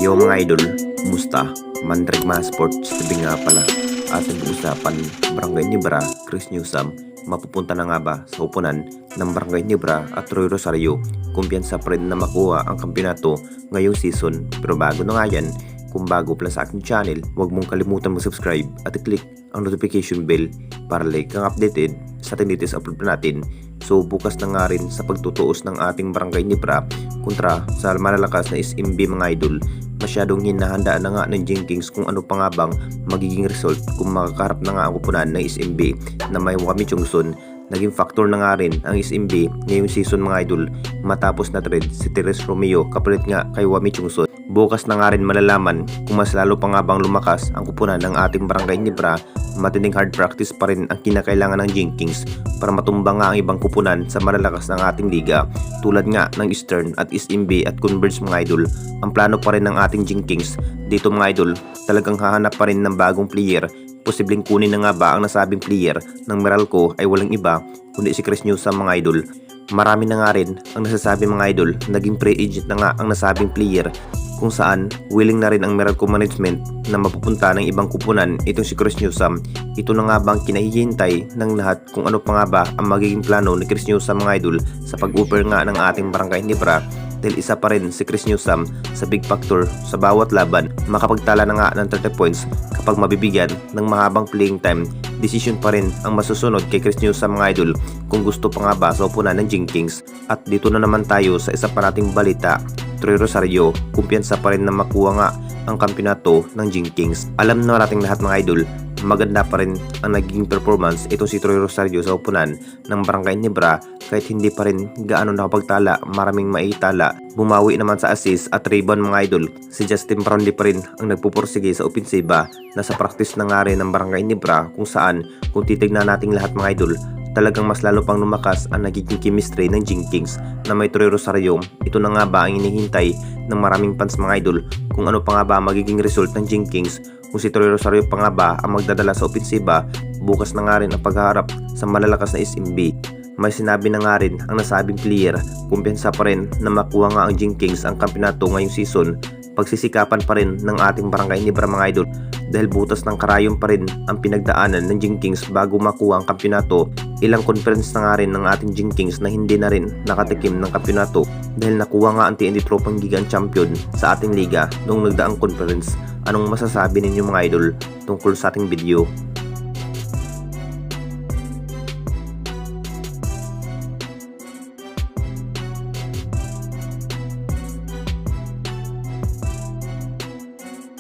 Yo mga idol, kumusta? Mandrigma Sports TV nga pala. Ating usapan, Barangay Nibra, Chris Newsam, mapupunta na nga ba sa upunan ng Barangay Nibra at Roy Rosario? Kumpiyansa pa rin na makuha ang kampeonato ngayong season. Pero bago na nga yan, kung bago pala sa aking channel, huwag mong kalimutan mag-subscribe at i-click ang notification bell para like kang updated sa ating latest upload na natin. So bukas na nga rin sa pagtutuos ng ating Barangay Nibra kontra sa malalakas na SMB mga idol. Masyadong hinahandaan na nga ng Jenkins kung ano pa nga bang magiging result kung makakaharap na nga ang kupunan ng SMB na may Wami Chungsun. Naging factor na nga rin ang SMB ngayong season mga idol matapos na trade si Teres Romeo kapalit nga kay Wami Chungsun. Bukas na nga rin malalaman kung mas lalo pa nga bang lumakas ang kupunan ng ating Barangay Nibra. Matinding hard practice pa rin ang kinakailangan ng Jenkins para matumbang nga ang ibang kupunan sa malalakas ng ating liga tulad nga ng Eastern at SMB at Converge mga idol. Ang plano pa rin ng ating Jenkins dito mga idol, talagang hahanap pa rin ng bagong player. Posibleng kunin na nga ba ang nasabing player ng Meralco ay walang iba kundi si Chris Newsam mga idol. Marami na nga rin ang nasasabi mga idol, naging pre-agent na nga ang nasabing player kung saan willing na rin ang Meralco management na mapupunta ng ibang kupunan itong si Chris Newsam. Ito na nga bang kinahihintay ng lahat kung ano pa nga ba ang magiging plano ni Chris Newsam mga idol sa pag-offer nga ng ating Barangay Nibra dahil isa pa rin si Chris Newsam sa big factor sa bawat laban. Makapagtala na nga ng 30 points kapag mabibigyan ng mahabang playing time. Decision pa rin ang masusunod kay Chris Newsam mga idol kung gusto pa nga ba sa upunan ng Jenkins. At dito na naman tayo sa isa pa nating balita. Roy Rosario, kumpiyansa pa rin na makuha nga ang kampeonato ng Jenkins. Alam na nating lahat mga idol, maganda pa rin ang naging performance itong si Roy Rosario sa upunan ng Barangay Nibra kahit hindi pa rin gaano nakapagtala, maraming maitala. Bumawi naman sa assist at rebound mga idol. Si Justin Brownlee pa rin ang nagpupursige sa opensiba. Nasa practice na nga rin ng Barangay Nibra kung saan kung titignan nating lahat mga idol, talagang mas lalo pang lumakas ang nagiging chemistry ng Jenkins na may Roy Rosario. Ito na nga ba ang hinihintay ng maraming fans mga idol kung ano pa nga ba magiging result ng Jenkins kung si Roy Rosario pa nga ba ang magdadala sa opensiba. Bukas na nga rin ang pagharap sa malalakas na SMB. May sinabi na nga rin ang nasabing player, kumpiyansa pa rin na makuha nga ang Jenkins ang kampeonato ngayong season. Pagsisikapan pa rin ng ating Barangay Nibra mga idol dahil butas ng karayom pa rin ang pinagdaanan ng Jenkins bago makuha ang kampeonato. Ilang conference na nga rin ng ating Jenkins na hindi na rin nakatikim ng kampeonato dahil nakuha nga ang TNT Tropang Gigant Champion sa ating liga noong nagdaang conference. Anong masasabi ninyo mga idol tungkol sa ating video?